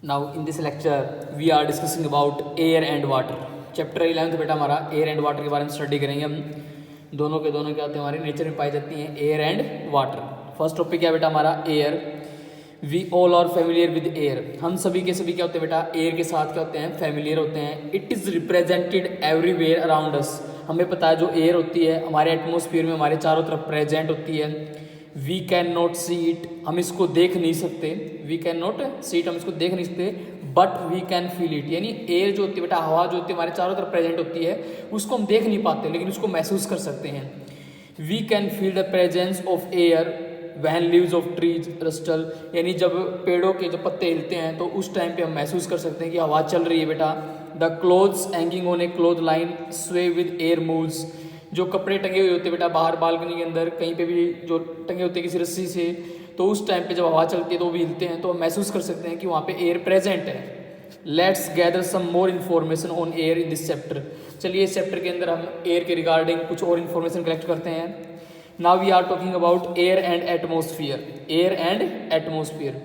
Now in this lecture we are discussing about air and water. Chapter 11 बेटा हमारा air and water के बारे में स्टडी करेंगे हम। दोनों क्या होते हैं हमारे नेचर में पाई जाती हैं, air and water. First topic क्या बेटा हमारा air. We all are familiar with air. हम सभी के सभी क्या होते हैं बेटा, एयर के साथ क्या होते हैं, फेमिलियर होते हैं। It is represented everywhere around us. हमें पता है जो एयर होती है हमारे एटमोसफियर में हमारे चारों तरफ प्रेजेंट होती है। We can not see it, हम इसको देख नहीं सकते। We can not see it, हम इसको देख नहीं सकते, but we can feel it. यानी एयर जो होती है बेटा, हवा जो होती है हमारे चारों तरफ प्रेजेंट होती है, उसको हम देख नहीं पाते लेकिन उसको महसूस कर सकते हैं। We can feel the presence of air when leaves of trees rustle. यानी जब पेड़ों के जो पत्ते हिलते हैं तो उस टाइम पे हम महसूस कर सकते हैं कि हवा चल रही है बेटा। The clothes hanging on A cloth line स्वे विद एयर मूव्स। जो कपड़े टंगे हुए होते हैं बेटा बाहर बालकनी के अंदर कहीं पे भी जो टंगे होते हैं किसी रस्सी से, तो उस टाइम पे जब हवा चलती है तो वो भी हिलते हैं, तो हम महसूस कर सकते हैं कि वहाँ पे एयर प्रेजेंट है। Let's gather some more information on air in this chapter. चलिए इस चैप्टर के अंदर हम एयर के रिगार्डिंग कुछ और इन्फॉर्मेशन कलेक्ट करते हैं। Now we are talking about air and atmosphere. Air and atmosphere.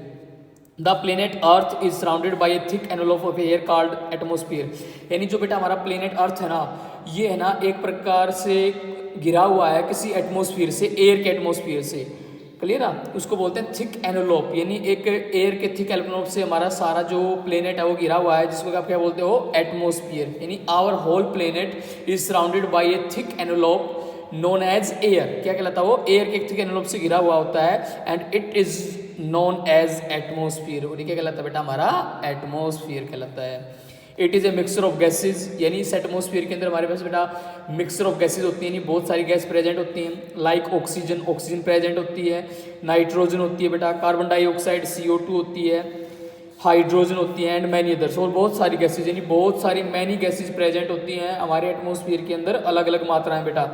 The planet earth is surrounded by a thick envelope of air called atmosphere. यानी जो बेटा हमारा प्लेनेट अर्थ है ना, ये है ना एक प्रकार से घिरा हुआ है किसी एटमोसफियर से, एयर के एटमोसफियर से। क्लियर ना, उसको बोलते हैं थिक एनवलप। यानी एक एयर के थिक एनवलप से हमारा सारा जो प्लेनेट है वो घिरा हुआ है, जिसको आप क्या बोलते हो, एटमोसफियर। यानी our whole planet is surrounded by a thick envelope known as air. क्या कहलाता है वो, एयर के थिक एनवलप से घिरा हुआ होता है, and it is known as atmosphere. और ये क्या कहलाता है बेटा, हमारा एटमोसफियर कहलाता है। It is a mixture of gases. यानी इस एटमोसफियर के अंदर हमारे पास बेटा मिक्सचर ऑफ गैसेज होती हैं, यानी बहुत सारी गैस प्रेजेंट होती हैं। लाइक ऑक्सीजन, ऑक्सीजन प्रेजेंट होती है। नाइट्रोजन होती है बेटा, कार्बन डाइऑक्साइड CO2 होती है, हाइड्रोजन होती है, एंड मैनी अदर्स। और बहुत सारी गैसेज, यानी बहुत सारी मैनी गैसेज प्रेजेंट होती हैं हमारे एटमोसफियर के अंदर, अलग अलग मात्राएं बेटा।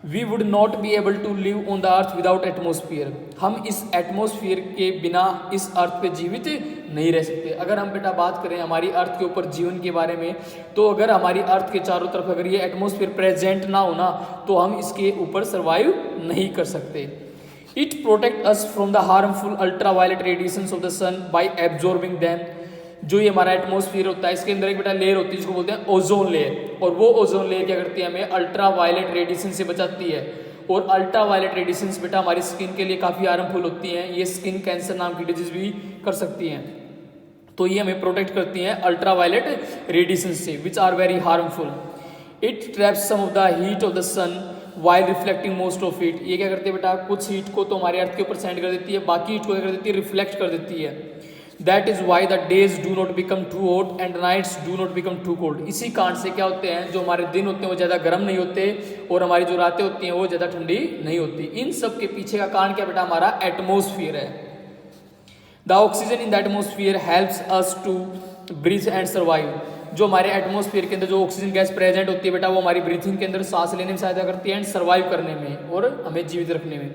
We would not be able to live on the earth without atmosphere. हम इस एटमोसफियर के बिना इस अर्थ पे जीवित नहीं रह सकते। अगर हम बेटा बात करें हमारी अर्थ के ऊपर जीवन के बारे में, तो अगर हमारी अर्थ के चारों तरफ अगर ये एटमोसफियर प्रेजेंट ना होना तो हम इसके ऊपर सर्वाइव नहीं कर सकते। It protect us from the harmful ultraviolet radiations of the sun by absorbing them. जो ये हमारा एटमोसफियर होता है इसके अंदर एक बेटा लेयर होती है जिसको बोलते हैं ओजोन लेयर, और वो ओजोन लेयर क्या करती है, हमें अल्ट्रा वायलेट रेडिएशन से बचाती है। और अल्ट्रा वायलेट रेडिएशंस बेटा हमारी स्किन के लिए काफ़ी हार्मफुल होती हैं। ये स्किन कैंसर नाम की डिजीज भी कर सकती हैं, तो ये हमें प्रोटेक्ट करती हैं अल्ट्रा वायलेट रेडिएशन से, which are very harmful. It traps some of the heat of the sun while reflecting most of it. ये क्या करती है बेटा, कुछ हीट को तो हमारे अर्थ के ऊपर सेंड कर देती है, बाकी हीट को क्या कर देती है, रिफ्लेक्ट कर देती है। That is why the days do not become too hot and nights do not become too cold. इसी कारण से क्या होते हैं, जो हमारे दिन होते हैं वो ज़्यादा गर्म नहीं होते और हमारी जो रातें होती हैं वो ज़्यादा ठंडी नहीं होती। इन सब के पीछे का कारण क्या बेटा, हमारा एटमोसफियर है। The oxygen in the atmosphere helps us to breathe and survive. जो हमारे एटमोसफियर के अंदर जो ऑक्सीजन गैस प्रेजेंट होती है बेटा, वो हमारी ब्रीथिंग के अंदर सांस लेने में सहायता करती है एंड सर्वाइव करने में और हमें जीवित रखने में।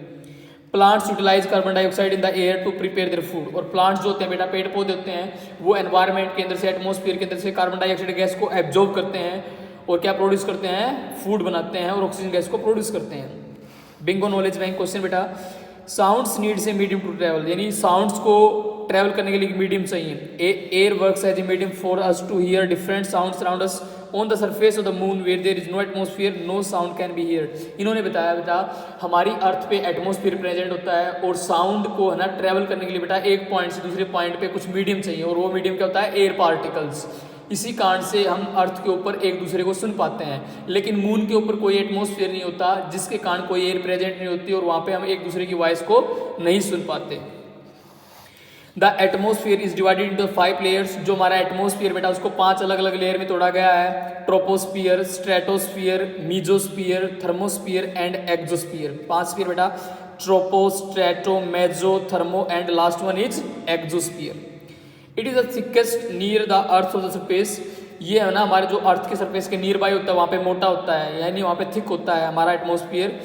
Plants utilize carbon dioxide in the air to prepare their food. और प्लांट्स जो होते हैं बेटा, पेड़ पौधे होते हैं, वो एनवायरनमेंट के अंदर से, एटमोसफियर के अंदर से कार्बन डाइऑक्साइड गैस को एब्जॉर्ब करते हैं और क्या प्रोड्यूस करते हैं, फूड बनाते हैं और ऑक्सीजन गैस को प्रोड्यूस करते हैं। बिंगो नॉलेज बैंक क्वेश्चन बेटा, sounds needs a medium to travel. यानी साउंड्स को ट्रैवल करने के लिए मीडियम चाहिए। Air works as a medium for us to hear different sounds around us on the surface of the moon where there is no atmosphere no sound can be hear. इन्होंने बताया बेटा हमारी अर्थ पे atmosphere present होता है और sound को है ना ट्रैवल करने के लिए बेटा एक पॉइंट से दूसरे पॉइंट पे कुछ मीडियम चाहिए, और वो मीडियम क्या होता है, एयर पार्टिकल्स। इसी कारण से हम अर्थ के ऊपर एक दूसरे को सुन पाते हैं, लेकिन मून के ऊपर कोई एटमोसफियर नहीं होता जिसके कारण कोई एयर प्रेजेंट नहीं होती और वहाँ पे हम एक दूसरे की वॉइस को नहीं सुन पाते। The atmosphere is divided into 5 layers. जो हमारा एटमोसफियर बेटा उसको 5 अलग अलग लेयर में तोड़ा गया है। Troposphere, stratosphere, mesosphere, thermosphere and exosphere. 5 sphere बेटा, tropo, strato, meso, thermo and last one is exosphere. It is the thickest near the earth of the surface. ये है ना हमारे जो अर्थ के सरफेस के नियर बाई होता है वहाँ पे मोटा होता है, यानी वहाँ पे थिक होता है हमारा atmosphere.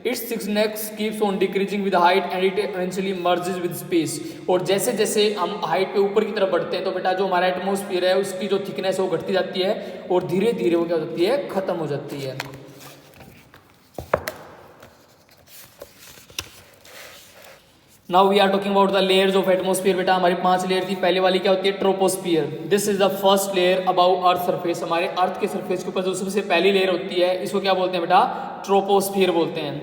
It's thickness keeps on decreasing with height and it eventually merges with space. और जैसे जैसे हम हाइट पे ऊपर की तरफ बढ़ते हैं तो बेटा जो हमारा एटमोसफियर है उसकी जो थिकनेस है वो घटती जाती है और धीरे धीरे वो क्या हो जाती है, खत्म हो जाती है। Now we are talking about the layers of atmosphere. बेटा हमारी 5 लेयर थी। पहले वाली क्या होती है? Troposphere. This is the first layer above earth surface. हमारे अर्थ के सरफेस के ऊपर जो सबसे पहली लेयर होती है इसको क्या बोलते हैं बेटा? ट्रोपोस्फियर बोलते हैं।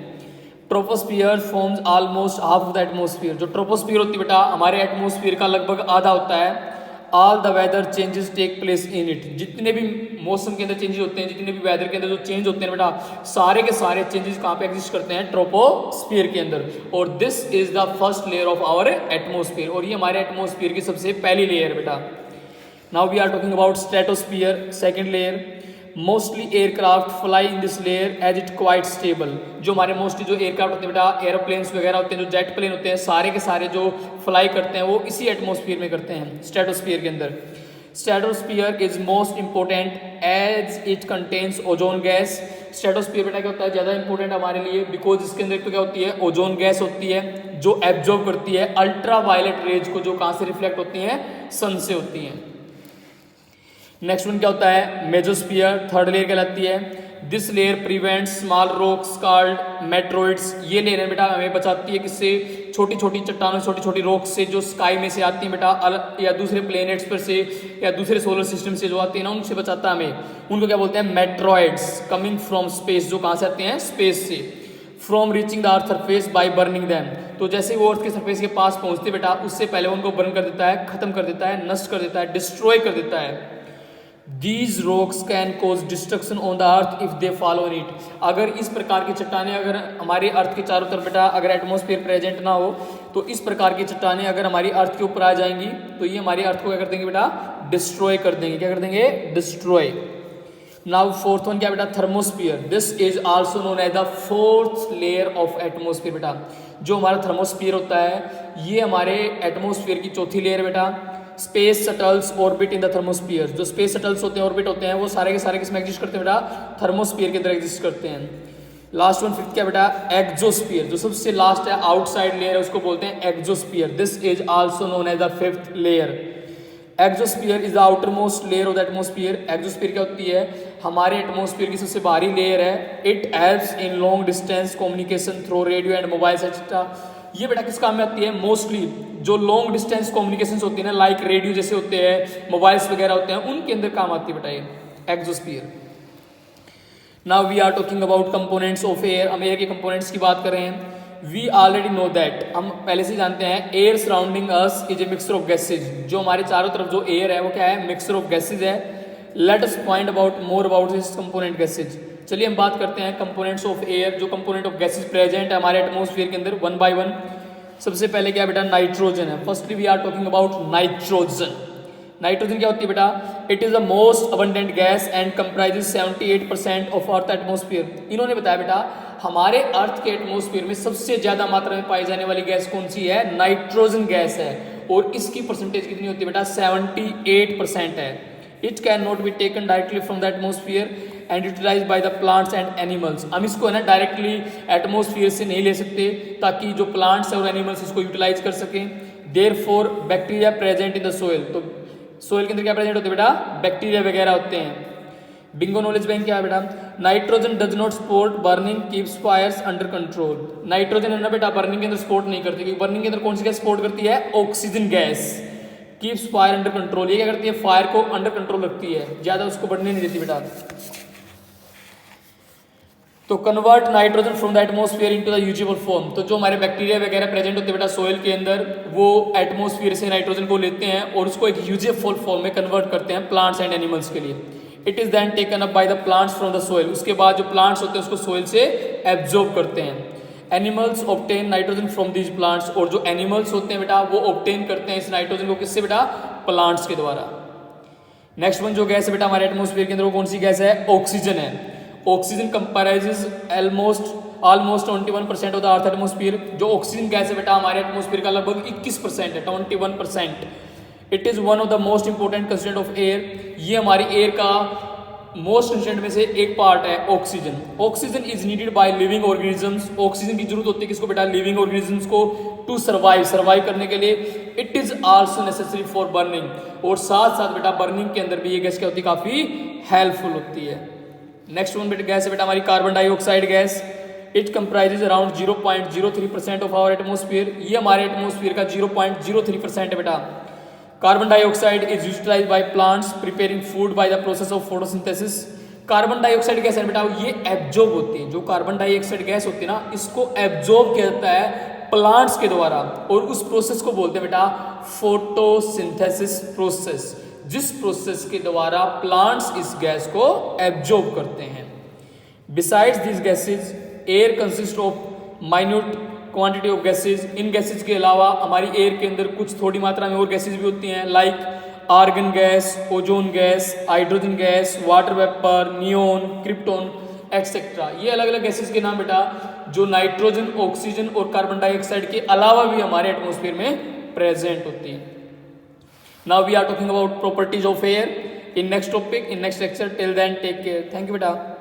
Troposphere forms almost half of the atmosphere. जो ट्रोपोस्फियर होती है बेटा हमारे एटमोस्फियर का लगभग आधा होता है। All the weather changes take place in it. जितने भी मौसम के अंदर चेंजेस होते हैं, जितने भी वेदर के अंदर जो चेंज होते हैं बेटा, सारे के सारे चेंजेस कहाँ पे एग्जिस्ट करते हैं? ट्रोपोस्फियर के अंदर। और this is the first layer of our atmosphere. और ये हमारे एटमोस्फियर की सबसे पहली लेयर बेटा। Now we are talking about stratosphere, second layer. Mostly aircraft fly in this layer as it quite stable. जो हमारे मोस्टली जो एयरक्राफ्ट होते हैं बेटा, एरोप्लेन्स वगैरह होते हैं, जो जेट प्लेन होते हैं, सारे के सारे जो फ्लाई करते हैं वो इसी एटमोस्फियर में करते हैं, स्ट्रेटोस्फियर के अंदर। Stratosphere is most important as it contains ozone gas. Stratosphere बेटा क्या होता है? ज़्यादा इंपॉर्टेंट हमारे लिए बिकॉज इसके अंदर तो क्या होती है? ओजोन गैस होती है जो एब्जॉर्ब करती है अल्ट्रा वायलेट रेज को, जो कहाँ से रिफ्लेक्ट होती हैं? सन से होती हैं। नेक्स्ट वन क्या होता है? मेजोस्फियर, थर्ड लेयर कहलाती है। This layer prevents small rocks called meteoroids. ये लेयर बेटा हमें बचाती है किससे? छोटी छोटी चट्टानों, छोटी छोटी रॉक्स से जो स्काई में से आती हैं बेटा, या दूसरे प्लेनेट्स पर से या दूसरे सोलर सिस्टम से जो आती है ना, उनसे बचाता है हमें। उनको क्या बोलते हैं? मेट्रॉइड्स। कमिंग फ्रॉम स्पेस, जो कहाँ से आते हैं? स्पेस से। From reaching the earth surface by burning them. तो जैसे वो अर्थ के सरफेस के पास पहुंचते बेटा, उससे पहले उनको बर्न कर देता है, खत्म कर देता है, नष्ट कर देता है, डिस्ट्रॉय कर देता है। These rocks can cause destruction on the earth if they fall on it। अगर इस प्रकार की चट्टानें अगर हमारे अर्थ के चारों तरफ बेटा अगर एटमॉस्फेयर प्रेजेंट ना हो, तो इस प्रकार की चट्टानें अगर हमारी अर्थ के ऊपर आ जाएंगी तो ये हमारी अर्थ को क्या कर देंगे बेटा? डिस्ट्रॉय कर देंगे। क्या कर देंगे? डिस्ट्रॉय। नाउ फोर्थ वन क्या बेटा? Thermosphere. This is also known as the fourth layer of atmosphere बेटा। जो हमारा थर्मोस्फियर होता है ये हमारे एटमॉस्फेयर की चौथी लेयर बेटा। Space shuttles orbit in the thermosphere. जो स्पेस शटल्स होते हैं, ऑर्बिट होते हैं, वो सारे के सारे किसमें एग्जिस्ट करते हैं बेटा? थर्मोस्फियर के अंदर एग्जिस्ट करते हैं। लास्ट वन फिफ्थ क्या बेटा? एक्सोस्फियर। जो सबसे लास्ट है, आउटसाइड लेयर है, उसको बोलते हैं exosphere. This is also known as the fifth layer. Exosphere is the outermost layer of the atmosphere. Exosphere क्या होती है? हमारे एटमोस्फियर की सबसे बाहरी लेयर है। It helps in long distance communication through radio and mobile etcetera. ये बेटा किस काम में आती है? मोस्टली जो लॉन्ग डिस्टेंस कम्युनिकेशंस होती है ना, लाइक रेडियो जैसे होते हैं, मोबाइल्स वगैरह होते हैं, उनके अंदर काम आती है बेटा ये exosphere. Now we are talking about components of air. हम एयर के कंपोनेंट्स की बात कर रहे हैं। वी ऑलरेडी नो दैट, हम पहले से जानते हैं, air surrounding us is a mixture of gases. जो हमारे चारों तरफ जो एयर है वो क्या है? मिक्सचर ऑफ गैसेज है। Let us point about more about this component gases. चलिए हम बात करते हैं कंपोनेंट्स ऑफ एयर, जो कंपोनेंट ऑफ गैसेज प्रेजेंट है हमारे एटमोस्फियर के अंदर, वन बाय वन। सबसे पहले क्या बेटा? नाइट्रोजन है। Firstly we are talking about nitrogen. Nitrogen क्या होती है बेटा? It is the most abundant gas and comprises 78% of earth atmosphere. इन्होंने बताया बेटा हमारे अर्थ के एटमोस्फियर में सबसे ज्यादा मात्रा में पाई जाने वाली गैस कौन सी है? नाइट्रोजन गैस है। और इसकी परसेंटेज कितनी होती है बेटा? 78% है। It can not be taken directly from the atmosphere and utilize by the plants and animals. हम इसको है ना डायरेक्टली एटमोस्फियर से नहीं ले सकते, ताकि जो प्लांट्स है और एनिमल्स इसको यूटिलाइज कर सकें। Therefore bacteria present in the soil. तो सोइल के अंदर क्या प्रेजेंट होते हैं बेटा? बैक्टीरिया वगैरह होते हैं। बिंगो नॉलेज बैंक क्या है बेटा? Nitrogen does not support burning, keeps fires under control. Nitrogen है ना बेटा बर्निंग के अंदर सपोर्ट नहीं करती, क्योंकि बर्निंग के अंदर कौन सी गैस सपोर्ट करती है? Oxygen gas. Keeps fire under control. ये क्या करती है? फायर को अंडर कंट्रोल रखती है, ज्यादा उसको बढ़ने नहीं देती बेटा। तो convert nitrogen from the atmosphere into the usable form. तो जो हमारे बैक्टीरिया वगैरह प्रेजेंट होते हैं बेटा सोइल के अंदर, वो एटमोस्फियर से नाइट्रोजन को लेते हैं और उसको एक यूजेबल फॉर्म में कन्वर्ट करते हैं प्लांट्स एंड एनिमल्स के लिए। It is then taken up by the plants from the soil. उसके बाद जो प्लांट्स होते हैं उसको सोइल से एब्जॉर्ब करते हैं। Animals obtain nitrogen from these plants. और जो एनिमल्स होते हैं बेटा वो ऑब्टेन करते हैं इस नाइट्रोजन को किससे बेटा? प्लांट्स के द्वारा। नेक्स्ट वन जो गैस है बेटा हमारे एटमोस्फियर के अंदर, वो कौन सी गैस है? ऑक्सीजन है। Oxygen comprises almost 21% of the earth atmosphere. जो ऑक्सीजन गैस है बेटा हमारे एटमोस्फियर का लगभग 21% है, 21%। It is one of the most important constituent of air. ये हमारी एयर का मोस्ट कंस्टिट्यूएंट में से एक पार्ट है oxygen. Oxygen is needed by living organisms. Oxygen की जरूरत होती है किसको बेटा? लिविंग ऑर्गेनिजम्स को, टू सर्वाइव करने के लिए। It is also necessary for burning. और साथ साथ बेटा बर्निंग के अंदर भी ये गैस क्या होती है? काफी हेल्पफुल होती है। नेक्स्ट वन बेटा गैस है बेटा हमारी carbon dioxide gas. It comprises around 0.03% of our atmosphere, ये हमारे एटमोस्फियर का 0.03% है बेटा। Carbon dioxide is utilize by plants preparing food by the process of photosynthesis. Carbon dioxide gas है बेटा, ये एब्जॉर्ब होती है, जो कार्बन डाइऑक्साइड गैस होती है ना, इसको एब्जॉर्ब किया जाता है प्लांट्स के द्वारा, और उस प्रोसेस को बोलते हैं बेटा फोटोसिंथेसिस प्रोसेस, जिस प्रोसेस के द्वारा प्लांट्स इस गैस को एब्जॉर्ब करते हैं। Besides this gases air consist of minute quantity of gases. In gases के अलावा हमारी एयर के अंदर कुछ थोड़ी मात्रा में और गैसेज भी होती हैं, like argon gas, ozone gas, hydrogen gas, water vapour, neon, krypton etcetera. ये अलग अलग गैसेज के नाम बेटा, जो नाइट्रोजन, ऑक्सीजन और कार्बन डाइऑक्साइड के अलावा भी हमारे एटमॉस्फेयर में प्रेजेंट होती है। Now we are talking about properties of air in next topic, in next lecture. Till then take care, thank you बेटा।